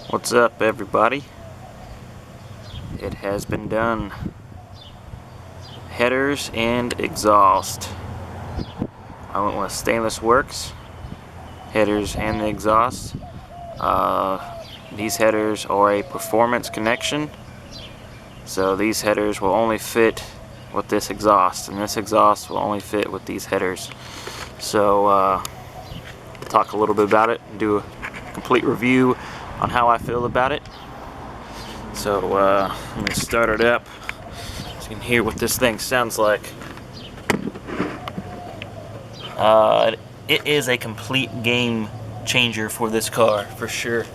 What's up, everybody? It has been done. Headers and exhaust. I went with Stainless Works. Headers and the exhaust. These headers are a performance connection. So these headers will only fit with this exhaust, and this exhaust will only fit with these headers. So talk a little bit about it and do a complete review on how I feel about it. So let me start it up so you can hear what this thing sounds like. It is a complete game changer for this car, for sure.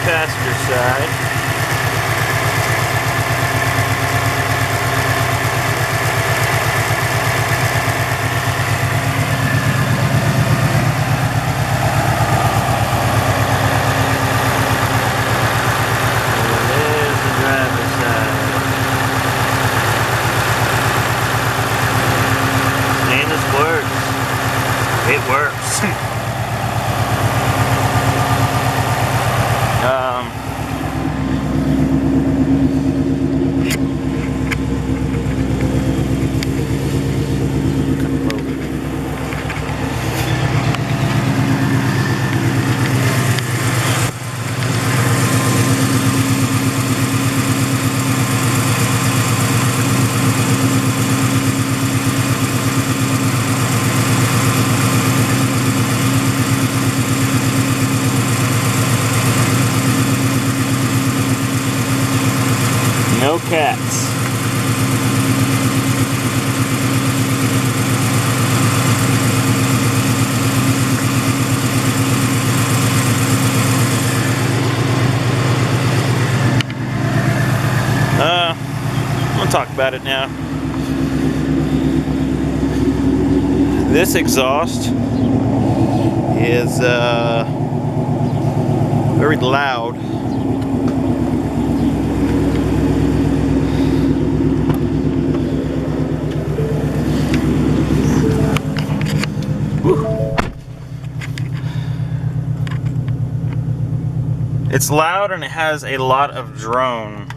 Passenger side. And there's the driver's side. Stainless works. It works. No cats. I'm gonna talk about it now. This exhaust is very loud. It's loud and it has a lot of drone.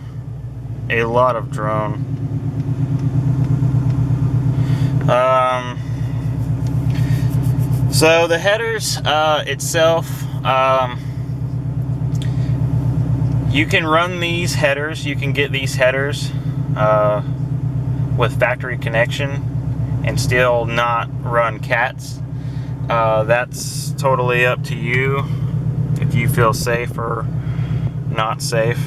So the headers itself, you can run these headers. You can get these headers with factory connection and still not run cats. That's totally up to you if you feel safe or not safe.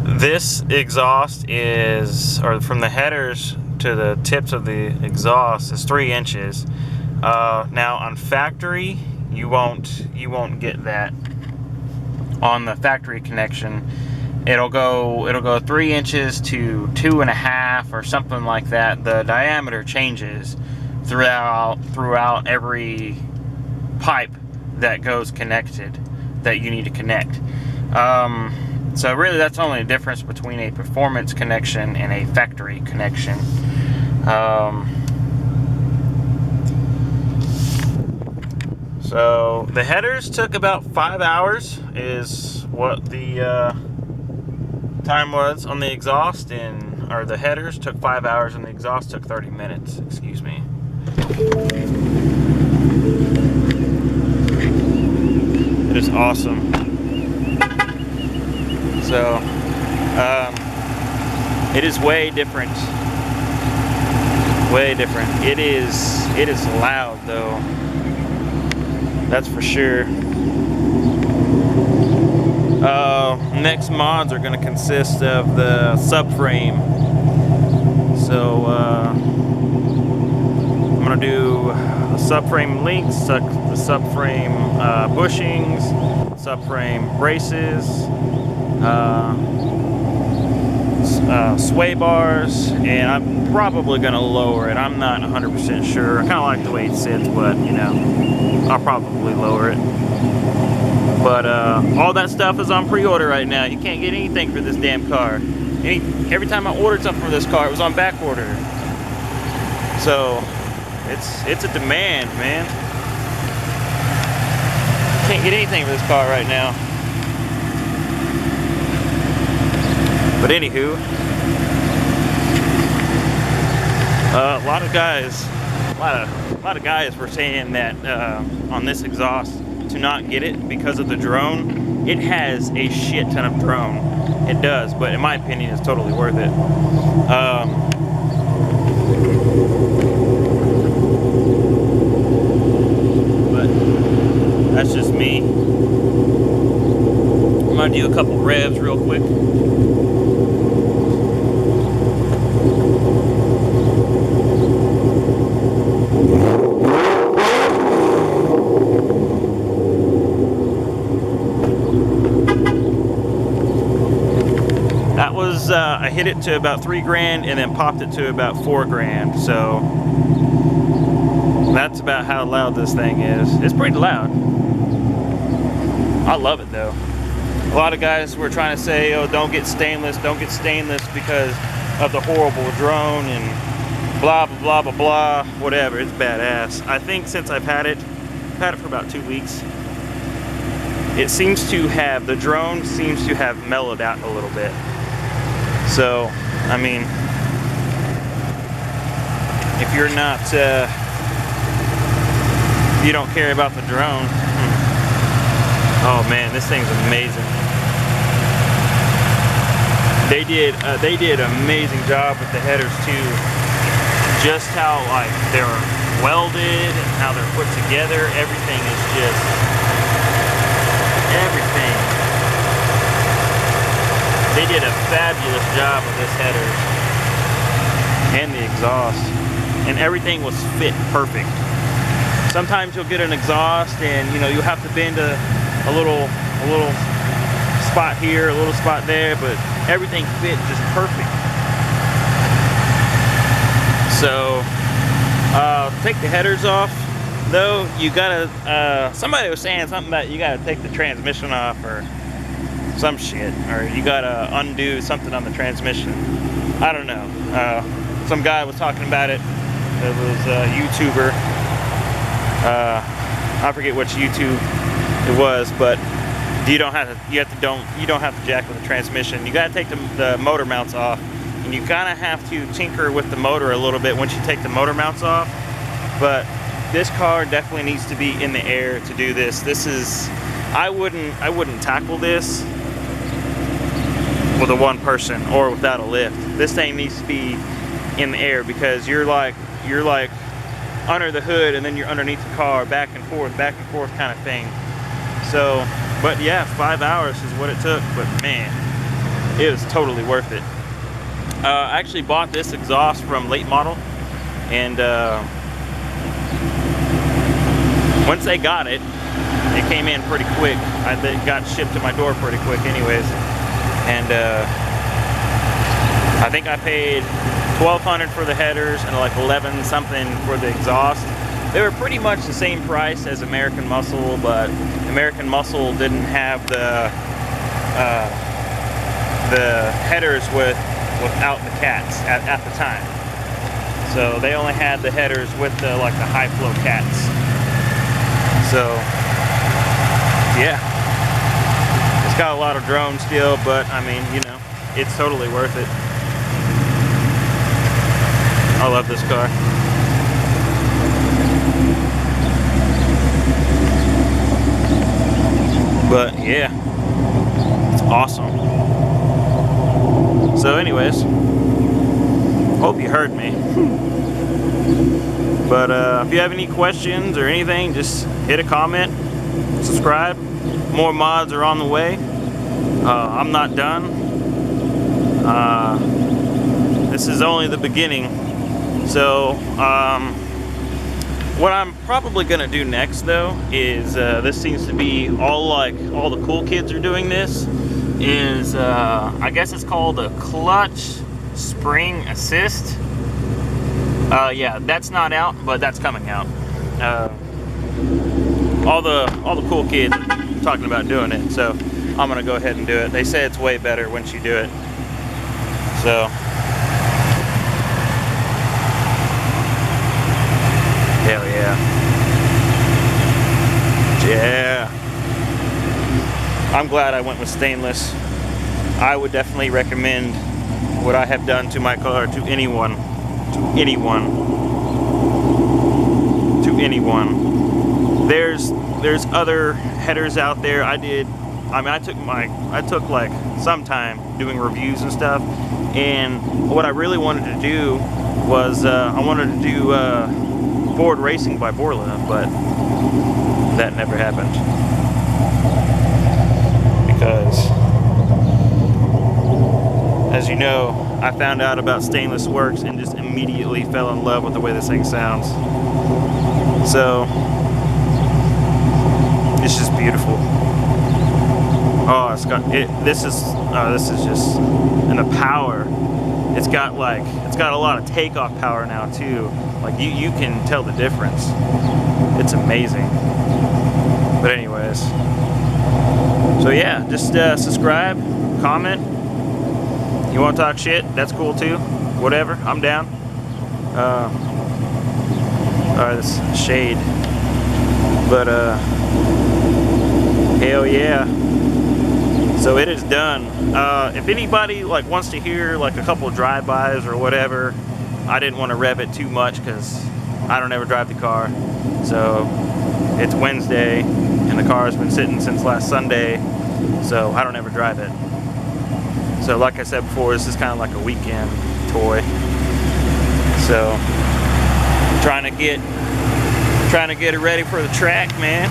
This exhaust is, or from the headers to the tips of the exhaust, is 3 inches. Now on factory, you won't get that. On the factory connection, it'll go 3 inches to 2.5 or something like that. The diameter changes throughout every pipe that goes connected, that you need to connect. So really, that's only a difference between a performance connection and a factory connection. So the headers took about 5 hours is what the time was on the exhaust, or the headers took 5 hours and the exhaust took 30 minutes, excuse me. It is awesome. So it is way different. Way different. It is loud though. That's for sure. Next mods are going to consist of the subframe. So I'm going to do the subframe links, the subframe bushings, subframe braces, sway bars, and I'm probably going to lower it. I'm not 100% sure. I kind of like the way it sits, but you know, I'll probably lower it. But all that stuff is on pre-order right now. You can't get anything for this damn car. Every time I ordered something for this car, it was on back order. So it's a demand, man. Can't get anything for this car right now. But anywho, a lot of guys were saying that on this exhaust to not get it because of the drone. It has a shit ton of drone. It does, but in my opinion, it's totally worth it. But that's just me. I'm gonna do a couple revs real quick. I hit it to about $3 grand and then popped it to about $4 grand. So that's about how loud this thing is. It's pretty loud. I love it though. A lot of guys were trying to say, oh, don't get stainless because of the horrible drone and blah, blah, blah, blah, blah, whatever. It's badass. I think since I've had it for about 2 weeks, it seems to have, the drone seems to have mellowed out a little bit. So, I mean, if you're not, you don't care about the drone, oh man, this thing's amazing. They did an amazing job with the headers too. Just how like they're welded and how they're put together. Everything is just everything. They did a fabulous job with this header and the exhaust, and everything was fit perfect. Sometimes you'll get an exhaust and you know you'll have to bend a little spot here, a little spot there, but everything fit just perfect. So take the headers off though. You gotta somebody was saying something about you gotta take the transmission off or some shit, or you gotta undo something on the transmission. I don't know. Some guy was talking about it. It was a YouTuber. I forget which YouTube it was, but you don't have to jack with the transmission. You gotta take the motor mounts off, and you kind of have to tinker with the motor a little bit once you take the motor mounts off. But this car definitely needs to be in the air to do this. This is, I wouldn't tackle this with a one person or without a lift. This thing needs to be in the air because you're like you're like under the hood and then you're underneath the car, back and forth kind of thing. So, but yeah, 5 hours is what it took, but man, it was totally worth it. I actually bought this exhaust from Late Model, and once they got it, it came in pretty quick. It got shipped to my door pretty quick anyways, and I think I paid $1,200 for the headers and like 11 something for the exhaust. They were pretty much the same price as American Muscle, but American Muscle didn't have the headers without the cats at the time. So they only had the headers with the like the high flow cats. So yeah, it's got a lot of drone still, but I mean, you know, it's totally worth it. I love this car. But yeah, it's awesome. So anyways, hope you heard me. But if you have any questions or anything, just hit a comment, subscribe. More mods are on the way. I'm not done. This is only the beginning. So what I'm probably gonna do next though is this seems to be all the cool kids are doing this, is I guess it's called a clutch spring assist. Yeah, that's not out, but that's coming out. All the cool kids are talking about doing it, so I'm gonna go ahead and do it. They say it's way better once you do it. So hell yeah. Yeah. I'm glad I went with stainless. I would definitely recommend what I have done to my car to anyone. To anyone. There's other headers out there. I took like some time doing reviews and stuff, and what I really wanted to do was I wanted to do Ford Racing by Borla, but that never happened because, as you know, I found out about Stainless Works and just immediately fell in love with the way this thing sounds. So it's just beautiful. Oh, it's got it. This is just, and the power. It's got a lot of takeoff power now too. Like you can tell the difference. It's amazing. But anyways, so yeah, just subscribe, comment. You want to talk shit? That's cool too. Whatever, I'm down. Alright, this shade. But hell yeah. So it is done. If anybody like wants to hear like a couple of drive-bys or whatever, I didn't want to rev it too much because I don't ever drive the car. So it's Wednesday and the car has been sitting since last Sunday, so I don't ever drive it. So like I said before, this is kind of like a weekend toy. So trying to get it ready for the track, man.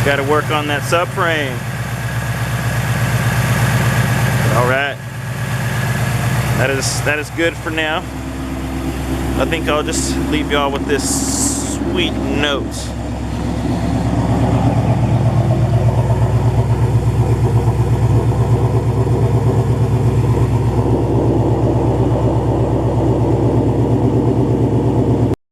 Got to work on that subframe. All right, that is good for now. I think I'll just leave y'all with this sweet note.